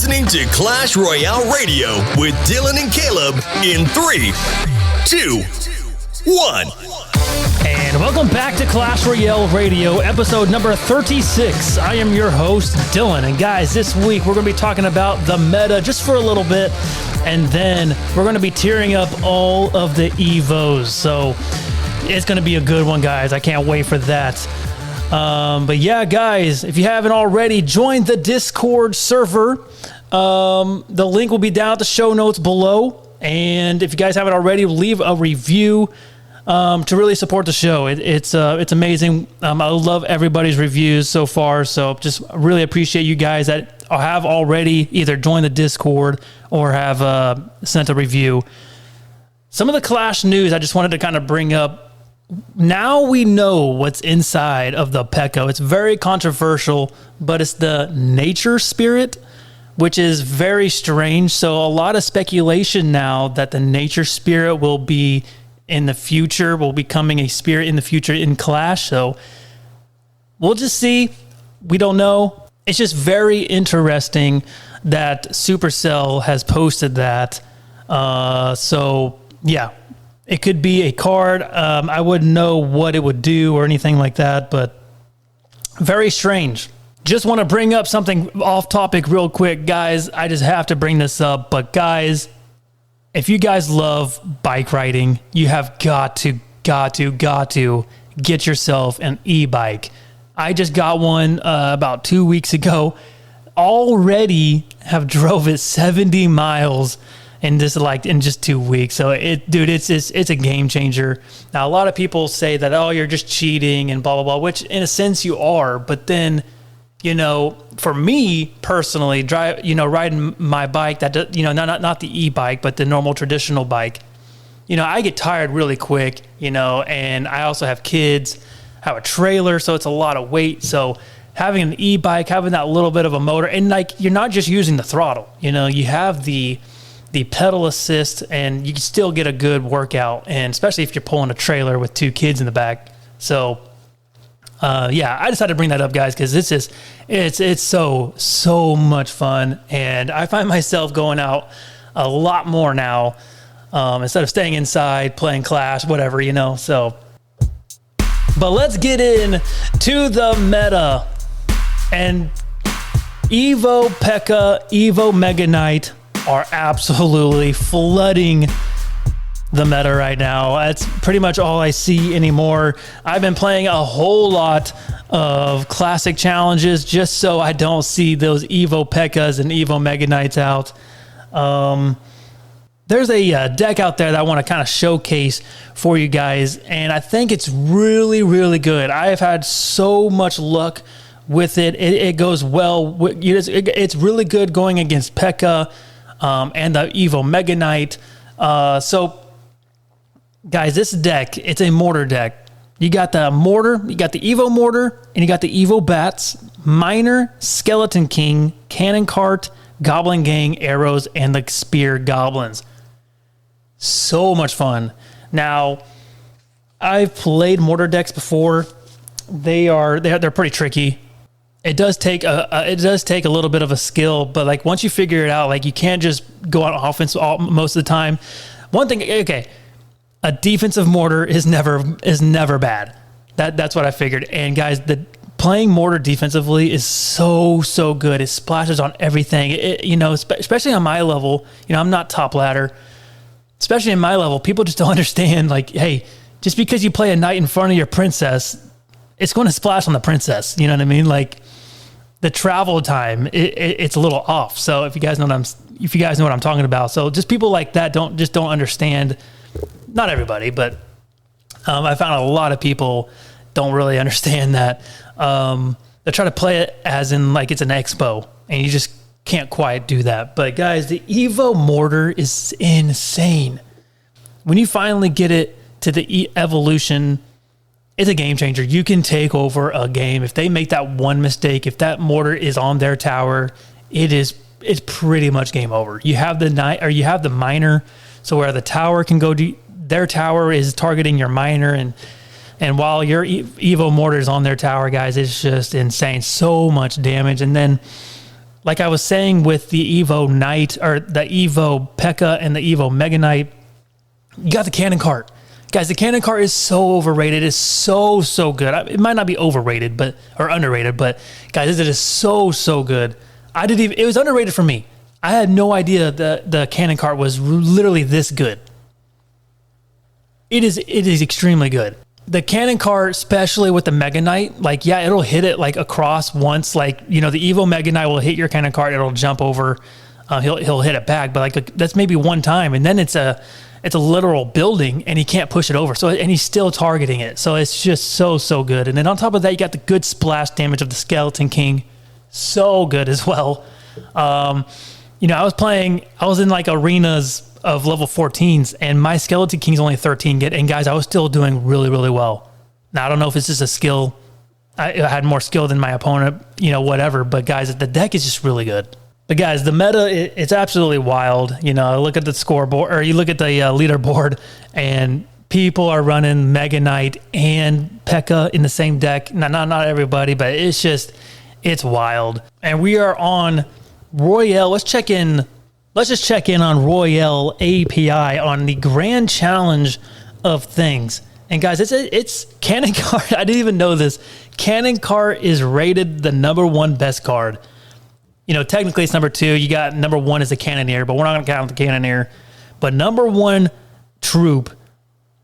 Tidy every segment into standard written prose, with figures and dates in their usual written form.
listening to Clash Royale Radio with Dylan and Caleb in 3, 2, 1. And welcome back to Clash Royale Radio, episode number 36. I am your host, Dylan. And guys, this week we're going to be talking about the meta just for a little bit. And then we're going to be tearing up all of the Evos. So it's going to be a good one, guys. I can't wait for that. But yeah, guys, if you haven't already, join the Discord server. The link will be down at the show notes below. And if you guys haven't already, leave a review to really support the show. It's amazing. I love everybody's reviews so far. So just really appreciate you guys that have already either joined the Discord or have sent a review. Some of the Clash news I just wanted to kind of bring up. Now we know what's inside of the PEKKA. It's very controversial, but it's the nature spirit, which is very strange. So a lot of speculation now that the nature spirit will be in the future, will be becoming a spirit in the future in Clash. So we'll just see. We don't know. It's just very interesting that Supercell has posted that. So yeah. It could be a card. I wouldn't know what it would do or anything like that, but very strange. Just want to bring up something off topic real quick, guys. I just have to bring this up. But guys, if you guys love bike riding, you have got to get yourself an e-bike. I just got one about 2 weeks ago. Already have drove it 70 miles. And in just 2 weeks. So it's a game changer. Now, a lot of people say that, oh, you're just cheating and blah, blah, blah, which in a sense you are. But then, for me personally, riding my bike, that, not the e-bike, but the normal traditional bike, I get tired really quick, and I also have kids, have a trailer. So it's a lot of weight. So having an e-bike, having that little bit of a motor, and you're not just using the throttle, you have the pedal assist, and you can still get a good workout, and especially if you're pulling a trailer with 2 kids in the back. So I decided to bring that up, guys, because it's so much fun, and I find myself going out a lot more now instead of staying inside playing Clash, whatever, so. But let's get in to the meta. And Evo PEKKA, Evo Mega Knight are absolutely flooding the meta right now. That's pretty much all I see anymore. I've been playing a whole lot of classic challenges just so I don't see those Evo PEKKAs and Evo Mega Knights out. There's a deck out there that I want to kind of showcase for you guys, and I think it's really, really good. I have had so much luck with it. It goes well. It's really good going against PEKKA. And the Evo Mega Knight. So, guys, this deck, it's a mortar deck. You got the mortar, you got the Evo mortar, and you got the Evo bats, miner, skeleton king, cannon cart, goblin gang, arrows, and the spear goblins. So much fun. Now, I've played mortar decks before. They're pretty tricky. It does take a little bit of a skill, but once you figure it out, you can't just go on offense most of the time. One thing, okay, a defensive mortar is never bad. That's what I figured. And guys, playing mortar defensively is so good. It splashes on everything. Especially on my level. I'm not top ladder. Especially in my level, people just don't understand. Hey, just because you play a knight in front of your princess, it's going to splash on the princess. You know what I mean? The travel time, it's a little off. So if you guys know what I'm talking about, so just people like that don't understand. Not everybody, but I found a lot of people don't really understand that. They try to play it as in it's an expo, and you just can't quite do that. But guys, the Evo mortar is insane. When you finally get it to the evolution, it's a game changer. You can take over a game. If they make that one mistake, if that mortar is on their tower, it's pretty much game over. You have you have the miner, so where the tower can go, their tower is targeting your miner, and while your Evo mortar is on their tower, guys, it's just insane. So much damage. And then like I was saying with the Evo Knight or the Evo PEKKA and the Evo Mega Knight, you got the cannon cart. Guys, the cannon cart is so overrated. It's so good. It might not be overrated, or underrated, but guys, it is so good. It was underrated for me. I had no idea the cannon cart was literally this good. It is extremely good. The cannon cart, especially with the Mega Knight, like, yeah, it'll hit it like across once. Like, the Evo Mega Knight will hit your cannon cart. It'll jump over. He'll hit it back, but like that's maybe one time, and then it's a literal building, and he can't push it over. And he's still targeting it. So it's just so good. And then on top of that, you got the good splash damage of the Skeleton King. So good as well. I was in like arenas of level 14s, and my Skeleton King's only 13. And guys, I was still doing really well. Now, I don't know if it's just a skill. I had more skill than my opponent, whatever. But guys, the deck is just really good. But guys, the meta, it's absolutely wild. Look at the scoreboard, or you look at the leaderboard, and people are running Mega Knight and PEKKA in the same deck. Not everybody, but it's wild. And we are on Royale. Let's just check in on Royale API on the grand challenge of things. And guys, it's Cannon Cart. I didn't even know this. Cannon Cart is rated the #1 best card. Technically it's number 2. You got number 1 is the Cannoneer, but we're not going to count the Cannoneer. But #1 troop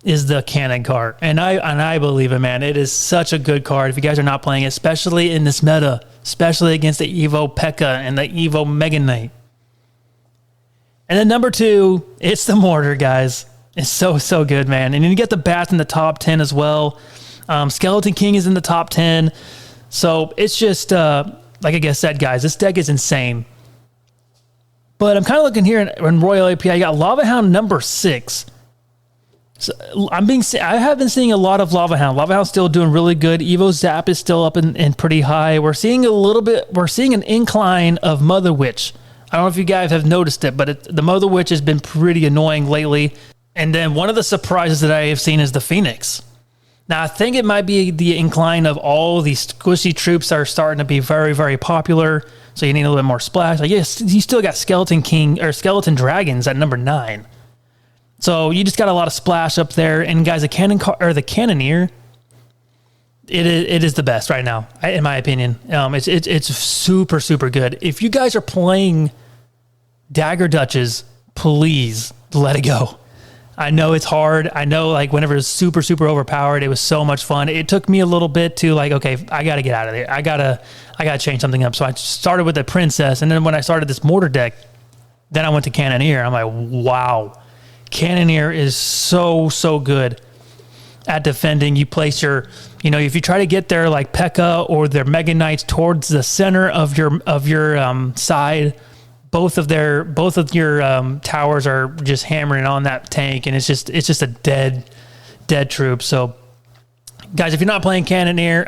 is the Cannon Cart. And I believe it, man. It is such a good card. If you guys are not playing it, especially in this meta, especially against the Evo PEKKA and the Evo Mega Knight. And then number 2, it's the Mortar, guys. It's so good, man. And then you get the Bats in the top 10 as well. Skeleton King is in the top 10. So it's just... like I said, guys, this deck is insane. But I'm kind of looking here in Royal API. You got Lava Hound number 6. So I have been seeing a lot of Lava Hound. Lava Hound's still doing really good. Evo Zap is still up and pretty high. We're seeing an incline of Mother Witch. I don't know if you guys have noticed it, but the Mother Witch has been pretty annoying lately. And then one of the surprises that I have seen is the Phoenix. Now, I think it might be the incline of all these squishy troops are starting to be very popular. So you need a little bit more splash. Like, yes, you still got Skeleton King or Skeleton Dragons at number 9. So you just got a lot of splash up there. And guys, the Cannoneer, it is the best right now, in my opinion. It's super good. If you guys are playing Dagger Duchess, please let it go. I know it's hard. I know, like, whenever it's super overpowered, it was so much fun. It took me a little bit to, like, okay, I got to get out of there. I gotta change something up. So I started with the Princess, and then when I started this Mortar deck, then I went to Cannoneer. I'm like, wow. Cannoneer is so good at defending. You place your, if you try to get their, like, PEKKA or their Mega Knights towards the center of your side, both of your towers are just hammering on that tank, and it's just a dead troop. So, guys, if you're not playing Cannoneer,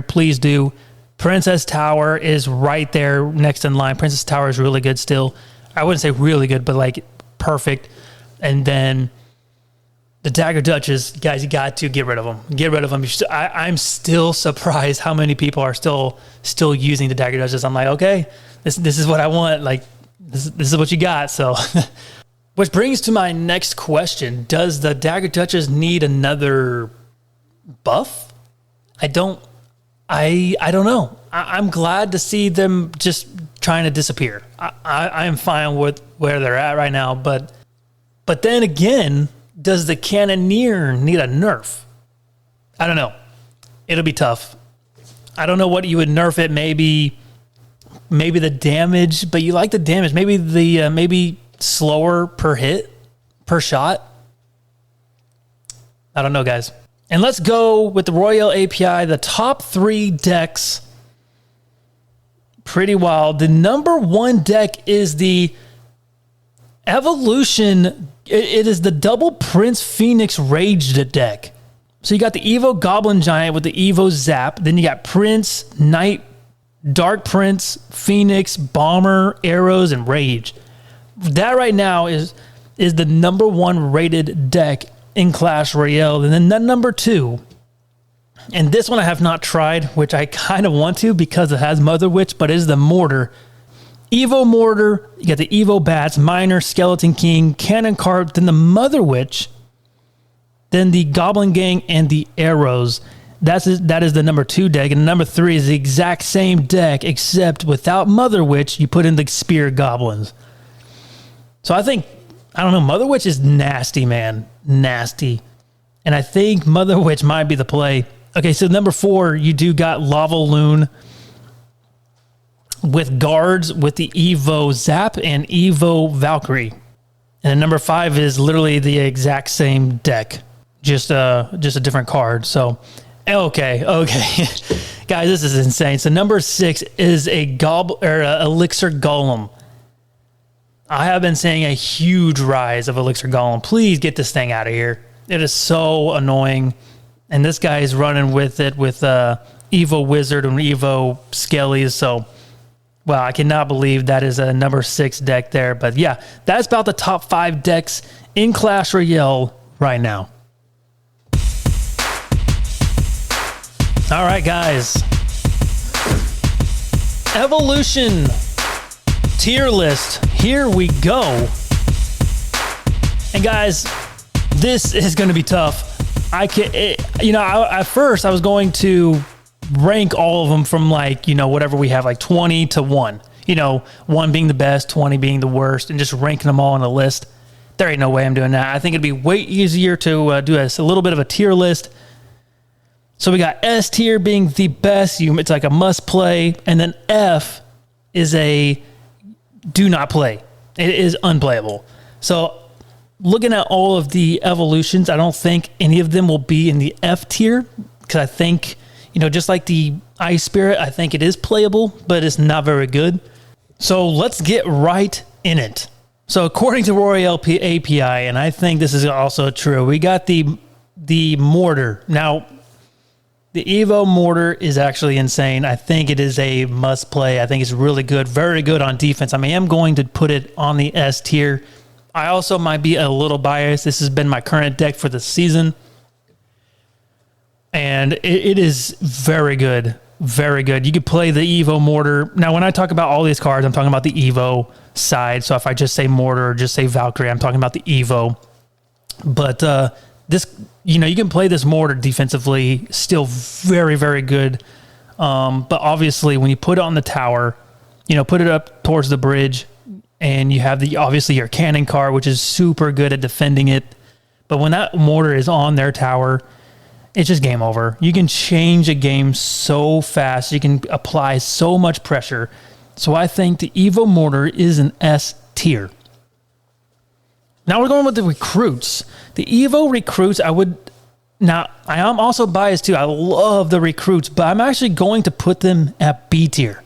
please do. Princess Tower is right there next in line. Princess Tower is really good still. I wouldn't say really good, but like perfect. And then the Dagger Duchess, guys, you got to get rid of them. Get rid of them. I'm still surprised how many people are still using the Dagger Duchess. I'm like, okay, this is what I want. Like, this is what you got. So, which brings to my next question: does the Dagger Duchess need another buff? I don't know. I'm glad to see them just trying to disappear. I'm fine with where they're at right now, but then again, does the Cannoneer need a nerf? I don't know. It'll be tough. I don't know what you would nerf it. Maybe the damage, but you like the damage. Maybe maybe slower per shot. I don't know, guys. And let's go with the Royale API. The top 3 decks, pretty wild. The number 1 deck is the Evolution. It is the double Prince Phoenix Raged deck. So you got the Evo Goblin Giant with the Evo Zap. Then you got Prince, Knight, Dark Prince, Phoenix, Bomber, Arrows, and Rage. That right now is the number 1 rated deck in Clash Royale. And then number 2 And this one I have not tried, which I kind of want to because it has Mother Witch, but it is the Mortar. Evo Mortar, you got the Evo Bats, Miner, Skeleton King, Cannon Carp, then the Mother Witch, then the Goblin Gang, and the Arrows. That is the number 2 deck, and number 3 is the exact same deck, except without Mother Witch, you put in the Spear Goblins. So I don't know, Mother Witch is nasty, man. Nasty. And I think Mother Witch might be the play. Okay, so number 4, you do got Lava Loon with guards with the Evo Zap and Evo Valkyrie. And then number 5 is literally the exact same deck, just a different card. So, okay. Guys, this is insane. So number 6 is a Elixir Golem. I have been seeing a huge rise of Elixir Golem. Please get this thing out of here. It is so annoying. And this guy is running with it with Evo Wizard and Evo Skellies. So, wow, I cannot believe that is a number 6 deck there. But yeah, that's about the top 5 decks in Clash Royale right now. All right, guys. Evolution tier list. Here we go. And guys, this is going to be tough. At first I was going to rank all of them from whatever we have, like 20 to 1. 1 being the best, 20 being the worst, and just ranking them all on a list. There ain't no way I'm doing that. I think it'd be way easier to do a little bit of a tier list. So we got S tier being the best. It's like a must play. And then F is a do not play. It is unplayable. So looking at all of the evolutions, I don't think any of them will be in the F tier. Because I think, just like the Ice Spirit, I think it is playable, but it's not very good. So let's get right in it. So according to Royale API, and I think this is also true, we got the Mortar. Now, the Evo Mortar is actually insane. I think it is a must play. I think it's really good, very good on defense. I am going to put it on the S tier. I also might be a little biased. This has been my current deck for the season. And it is very good. Very good. You could play the Evo Mortar. Now, when I talk about all these cards, I'm talking about the Evo side. So if I just say Mortar or just say Valkyrie, I'm talking about the Evo. But this, you can play this Mortar defensively, still very, very good. But obviously, when you put it on the tower, put it up towards the bridge, and you have obviously your cannon card, which is super good at defending it. But when that Mortar is on their tower, it's just game over. You can change a game so fast. You can apply so much pressure. So I think the Evo Mortar is an S tier. Now we're going with the recruits. The Evo recruits, I am also biased too. I love the recruits, but I'm actually going to put them at B tier.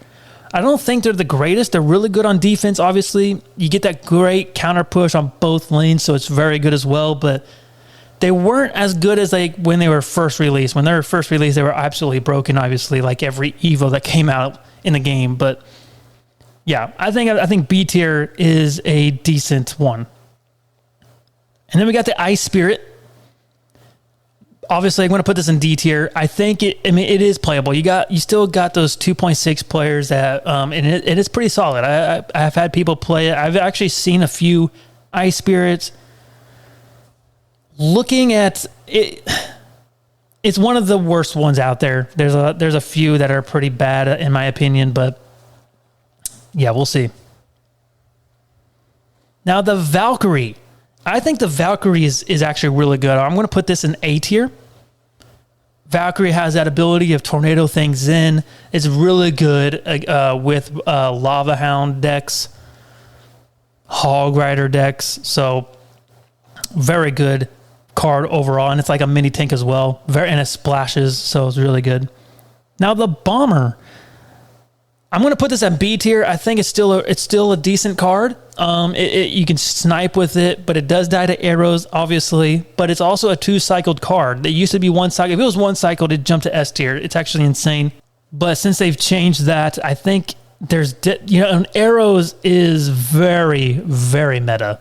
I don't think they're the greatest. They're really good on defense. Obviously, you get that great counter push on both lanes, so it's very good as well, but they weren't as good as when they were first released. When they were first released, they were absolutely broken, obviously, like every Evo that came out in the game. But yeah, I think B tier is a decent one. And then we got the Ice Spirit. Obviously, I'm going to put this in D tier. I think it is playable. You still got those 2.6 players that, and it is pretty solid. I've had people play it. I've actually seen a few Ice Spirits. Looking at it, it's one of the worst ones out there. There's a few that are pretty bad in my opinion, but yeah, we'll see. Now the Valkyrie. I think the Valkyrie is actually really good. I'm going to put this in A tier. Valkyrie has that ability of tornado things in. It's really good with Lava Hound decks, Hog Rider decks. So very good card overall, and it's like a mini tank as well. And it splashes, so it's really good. Now the Bomber. I'm going to put this at B tier. I think it's still a decent card. You can snipe with it, but it does die to arrows, obviously. But it's also a 2-cycled card. It used to be 1 cycle. If it was 1 cycled, it'd jump to S tier. It's actually insane. But since they've changed that, I think and arrows is very, very meta.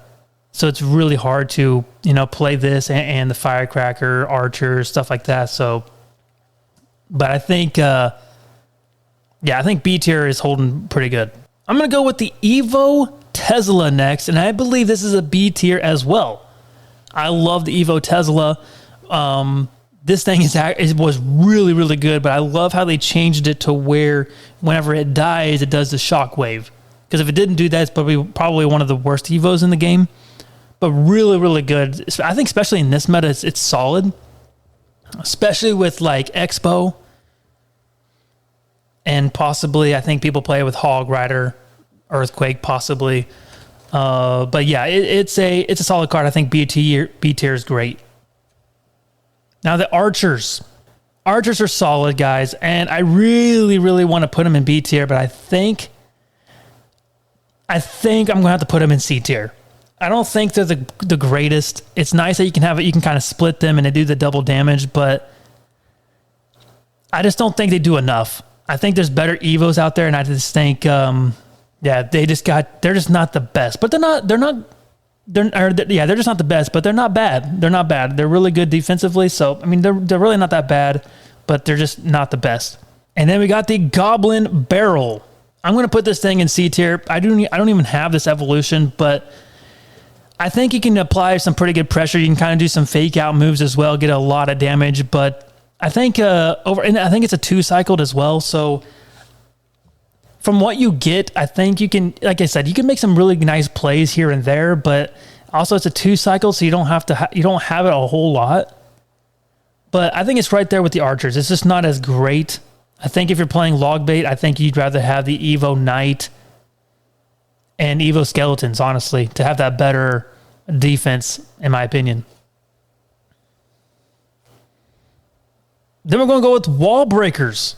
So it's really hard to play this and the Firecracker, Archer, stuff like that. So But I think, I think B tier is holding pretty good. I'm going to go with the Evo Tesla next, and I believe this is a B tier as well. I love the Evo Tesla. This thing was really, really good, but I love how they changed it to where whenever it dies, it does the shockwave. Because if it didn't do that, it's probably one of the worst Evos in the game. But really, really good. I think especially in this meta, it's solid. Especially with like Expo. And possibly, I think people play with Hog Rider, Earthquake, possibly. But yeah, it's a solid card. I think B tier is great. Now the Archers. Archers are solid, guys. And I really, really want to put them in B tier, but I think I'm going to have to put them in C tier. I don't think they're the greatest. It's nice that you can kind of split them and they do the double damage, but I just don't think they do enough. I think there's better Evos out there, and I just think, they're just not the best. But they're just not the best, but they're not bad. They're not bad. They're really good defensively. So, I mean, they're really not that bad, but they're just not the best. And then we got the Goblin Barrel. I'm going to put this thing in C tier. I don't even have this evolution, but I think you can apply some pretty good pressure. You can kind of do some fake out moves as well, get a lot of damage, but I think and I think it's a 2-cycled as well. So from what you get, I think you can, like I said, you can make some really nice plays here and there, but also it's a 2-cycle, so you don't have it a whole lot. But I think it's right there with the Archers. It's just not as great. I think if you're playing log bait, I think you'd rather have the Evo Knight and Evo Skeletons, honestly, to have that better defense, in my opinion. Then we're going to go with Wall Breakers.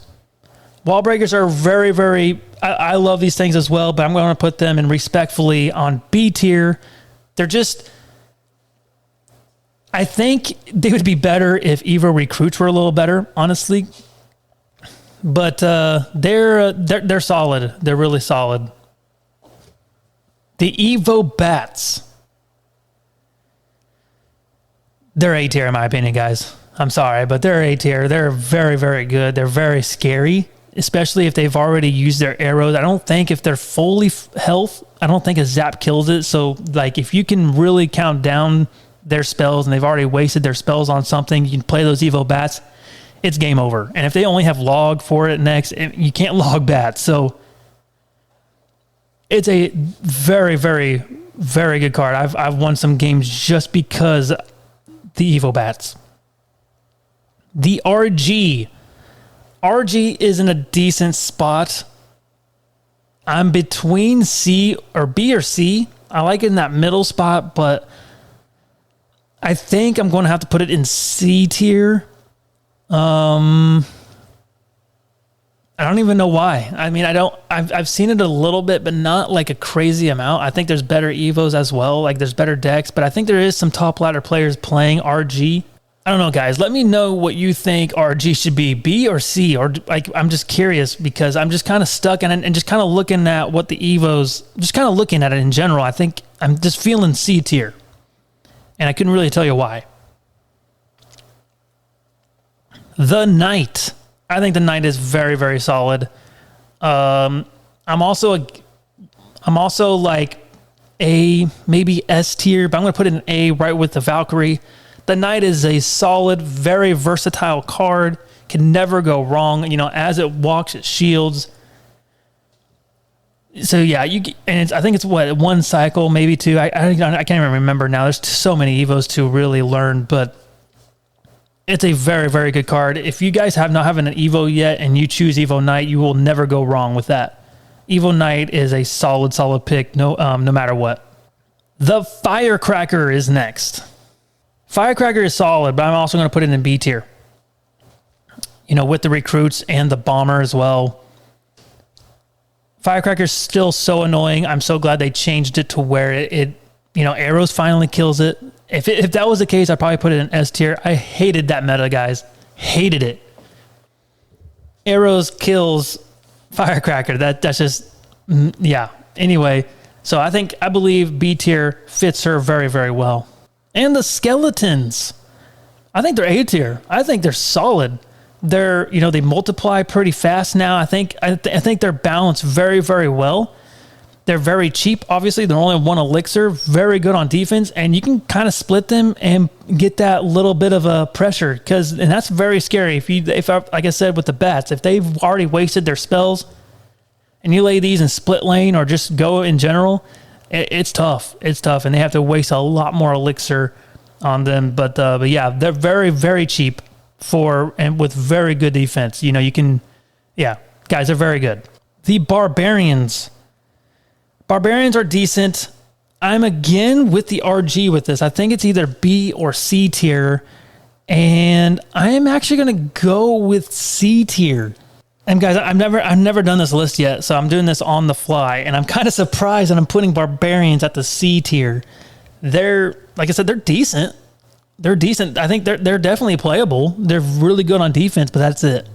Wall Breakers are very, very... I love these things as well, but I'm going to put them in respectfully on B tier. They're just... I think they would be better if Evo recruits were a little better, honestly. But they're solid. They're really solid. The Evo Bats. They're A tier in my opinion, guys. I'm sorry, but they're A tier. They're very, very good. They're very scary, especially if they've already used their arrows. I don't think if they're fully health, I don't think a zap kills it. So, like, if you can really count down their spells and they've already wasted their spells on something, you can play those Evo Bats, it's game over. And if they only have log for it next, you can't log bats. So, it's a very, very, very good card. I've won some games just because the Evo Bats. The RG. RG is in a decent spot. I'm between C or B or C. I like it in that middle spot, but I think I'm going to have to put it in C tier. I don't even know why. I mean, I've seen it a little bit, but not like a crazy amount. I think there's better Evos as well. Like there's better decks, but I think there is some top ladder players playing RG. I don't know, guys. Let me know what you think RG should be, B or C, or like I'm just curious because I'm just kind of stuck in it and just kind of looking at what the Evos, just kind of looking at it in general. I think I'm just feeling C tier, and I couldn't really tell you why. The Knight. I think the Knight is very, very solid. I'm also like A, maybe S tier, but I'm going to put it in A right with the Valkyrie. The Knight is a solid, very versatile card. Can never go wrong. You know, as it walks, it shields. So yeah, I think it's what, 1 cycle, maybe 2. I can't even remember now. There's so many Evos to really learn, but it's a very, very good card. If you guys have not having an Evo yet and you choose Evo Knight, you will never go wrong with that. Evo Knight is a solid pick, no matter what. The Firecracker is next. Firecracker is solid, but I'm also going to put it in B tier. You know, with the recruits and the bomber as well. Firecracker is still so annoying. I'm so glad they changed it to where it arrows finally kills it. If that was the case, I'd probably put it in S tier. I hated that meta, guys. Hated it. Arrows kills Firecracker. That's just, yeah. Anyway, so I believe B tier fits her very, very well. And the Skeletons. I think they're A tier. I think they're solid. They multiply pretty fast now. I think they're balanced very, very well. They're very cheap. Obviously, they're only one elixir. Very good on defense, and you can kind of split them and get that little bit of a pressure and that's very scary. If like I said with the bats, if they've already wasted their spells, and you lay these in split lane or just go in general, it's tough. It's tough, and they have to waste a lot more elixir on them. But yeah, they're very, very cheap and with very good defense. Guys, they're very good. The Barbarians. Barbarians are decent. I'm again with the RG with this. I think it's either B or C tier, and I am actually going to go with C tier. And guys, I've never done this list yet, so I'm doing this on the fly, and I'm kind of surprised that I'm putting Barbarians at the C tier. They're, like I said, they're decent. They're decent. I think they're definitely playable. They're really good on defense, but that's it.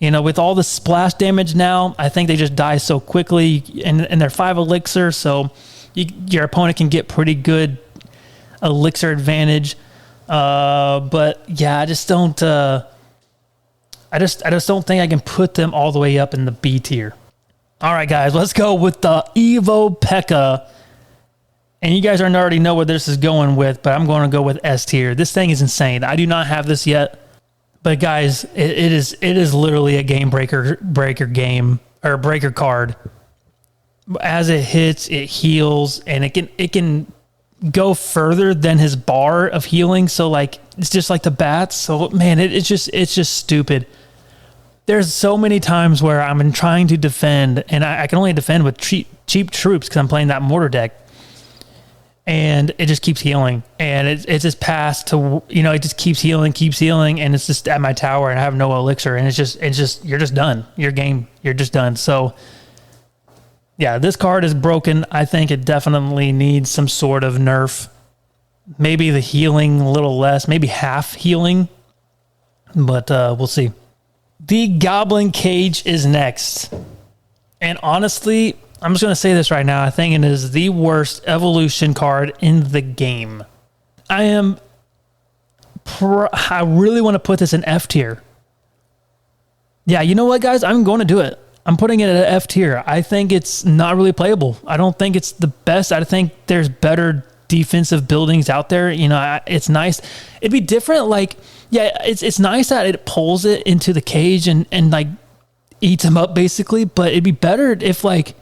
With all the splash damage now, I think they just die so quickly, and they're 5 elixir, so your opponent can get pretty good elixir advantage. But yeah, I just don't. I just don't think I can put them all the way up in the B tier. All right, guys, let's go with the Evo PEKKA. And you guys already know where this is going with, but I'm going to go with S tier. This thing is insane. I do not have this yet. But guys, it is literally a game breaker game or breaker card. As it hits, it heals, and it can go further than his bar of healing. So like it's just like the bats. So man, it's just stupid. There's so many times where I'm trying to defend, and I can only defend with cheap troops because I'm playing that mortar deck. And it just keeps healing, and it's just passed to, it just keeps healing, and it's just at my tower, and I have no elixir, and it's just you're just done. You're just done. So yeah, this card is broken. I think it definitely needs some sort of nerf. Maybe the healing a little less, maybe half healing, but we'll see. The Goblin Cage is next, and honestly, I'm just going to say this right now. I think it is the worst evolution card in the game. I really want to put this in F tier. Yeah, you know what, guys? I'm going to do it. I'm putting it at F tier. I think it's not really playable. I don't think it's the best. I think there's better defensive buildings out there. It's nice. It'd be different. Like, yeah, it's nice that it pulls it into the cage and like eats him up basically. But it'd be better if like,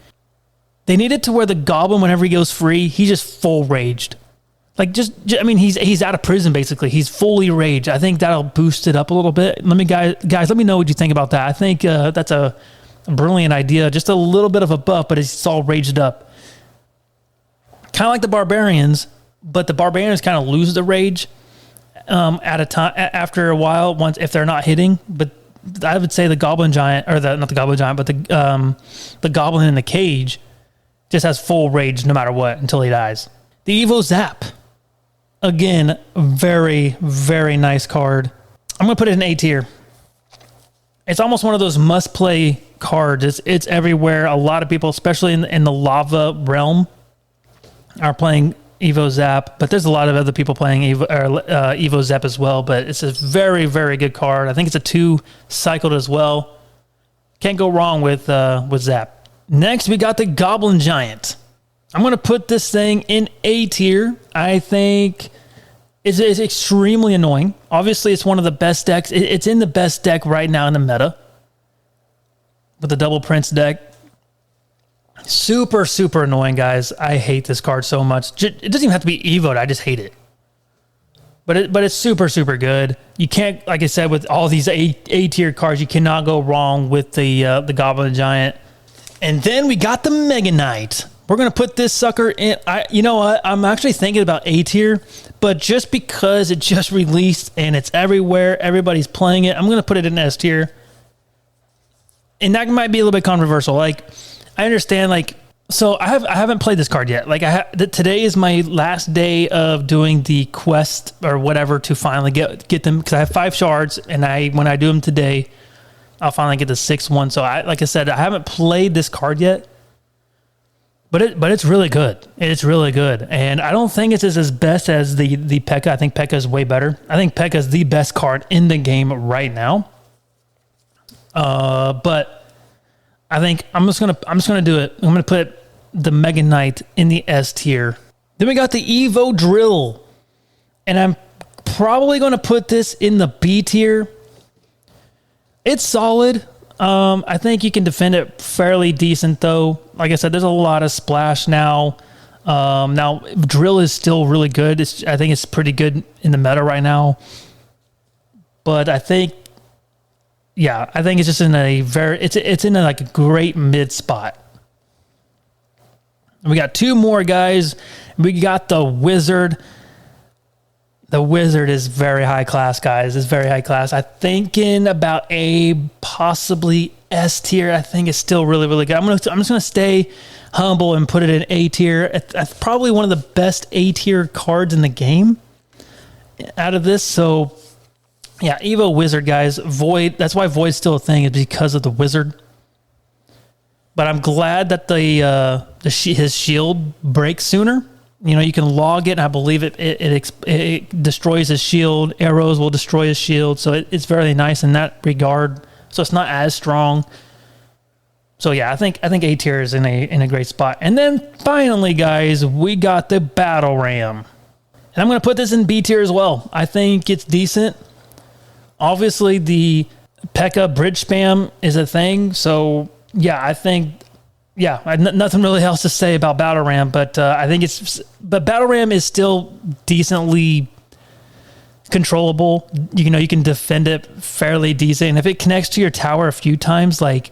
they need it to where the goblin, whenever he goes free, he's just full raged. Like he's out of prison basically. He's fully raged. I think that'll boost it up a little bit. Guys, let me know what you think about that. I think that's a brilliant idea. Just a little bit of a buff, but it's all raged up. Kind of like the Barbarians, but the Barbarians kind of lose the rage at a time after a while. Once if they're not hitting, but I would say the Goblin Giant, or not the Goblin Giant, but the Goblin in the cage just has full rage no matter what until he dies. The Evo Zap. Again, very, very nice card. I'm going to put it in A tier. It's almost one of those must-play cards. It's everywhere. A lot of people, especially in the lava realm, are playing Evo Zap. But there's a lot of other people playing Evo Zap as well. But it's a very, very good card. I think it's a 2-cycled as well. Can't go wrong with Zap. Next, we got the Goblin Giant. I'm going to put this thing in A tier. I think it's extremely annoying. Obviously, it's one of the best decks. It's in the best deck right now in the meta with the Double Prince deck. Super, super annoying, guys. I hate this card so much. It doesn't even have to be Evo'd. I just hate it. But it's super, super good. You can't, like I said, with all these A tier cards, you cannot go wrong with the Goblin Giant. And then we got the Mega Knight. We're going to put this sucker in. You know what? I'm actually thinking about A tier, but just because it just released and it's everywhere, everybody's playing it, I'm going to put it in S tier. And that might be a little bit controversial. Like, I understand, like, so I haven't played this card yet. Like, today is my last day of doing the quest or whatever to finally get them, because I have 5 shards, and when I do them today, I'll finally get the 6th one. So like I said, I haven't played this card yet, but it's really good. It's really good. And I don't think it's as best as the PEKKA. I think PEKKA is way better. I think PEKKA is the best card in the game right now. But I think I'm just gonna do it. I'm gonna put the Mega Knight in the S tier. Then we got the Evo Drill, and I'm probably gonna put this in the B tier. It's solid. I think you can defend it fairly decent though. Like I said, there's a lot of splash now. Now Drill is still really good. I think it's pretty good in the meta right now. But I think it's just in a it's in a great mid spot. We got two more guys. We got the Wizard. The Wizard is very high class, guys. It's very high class. I'm thinking about A, possibly S tier. I think it's still really, really good. I'm just gonna stay humble and put it in A tier. It's probably one of the best A tier cards in the game out of this. So yeah, Evo Wizard, guys. Void. That's why Void's still a thing, is because of the Wizard. But I'm glad that his shield breaks sooner. You know, you can log it, and I believe it destroys his shield. Arrows will destroy his shield, so it's very nice in that regard. So it's not as strong. So yeah, I think A tier is in a great spot. And then finally, guys, we got the Battle Ram, and I'm going to put this in B tier as well. I think it's decent. Obviously, the PEKKA bridge spam is a thing, so yeah, I think. Yeah, nothing really else to say about Battle Ram, but I think but Battle Ram is still decently controllable. You can defend it fairly decent, and if it connects to your tower a few times, whenever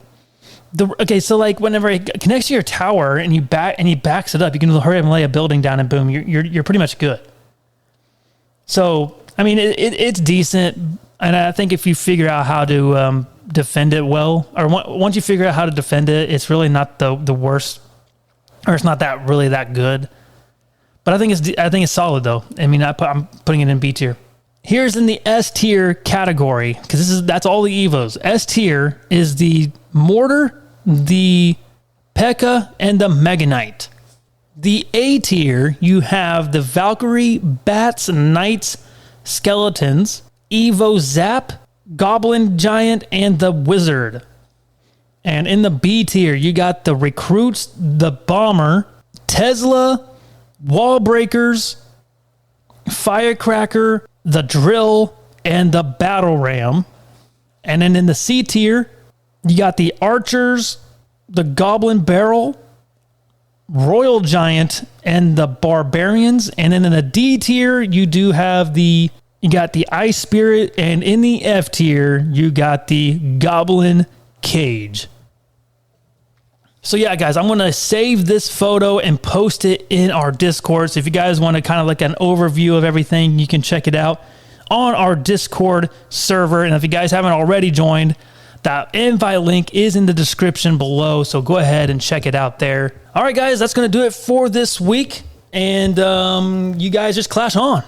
it connects to your tower and he backs it up, you can hurry up and lay a building down, and boom, you're pretty much good. So I mean, it's decent, and I think if you figure out how to defend it well, or once you figure out how to defend it, it's really not the worst, or it's not really that good. But I think it's solid though. I mean, I'm putting it in B tier. Here's in the S tier category, because that's all the Evos. S tier is the Mortar, the PEKKA, and the Mega Knight. The A tier, you have the Valkyrie, Bats, Knights, Skeletons, Evo Zap, Goblin Giant, and the Wizard. And in the B tier, you got the Recruits, the Bomber, Tesla, Wall Breakers, Firecracker, the Drill, and the Battle Ram. And then in the C tier, you got the Archers, the Goblin Barrel, Royal Giant, and the Barbarians. And then in the D tier, you got the Ice Spirit, and in the F tier, you got the Goblin Cage. So yeah, guys, I'm going to save this photo and post it in our Discord. So if you guys want to kind of like an overview of everything, you can check it out on our Discord server. And if you guys haven't already joined, that invite link is in the description below. So go ahead and check it out there. All right, guys, that's going to do it for this week. And you guys just clash on.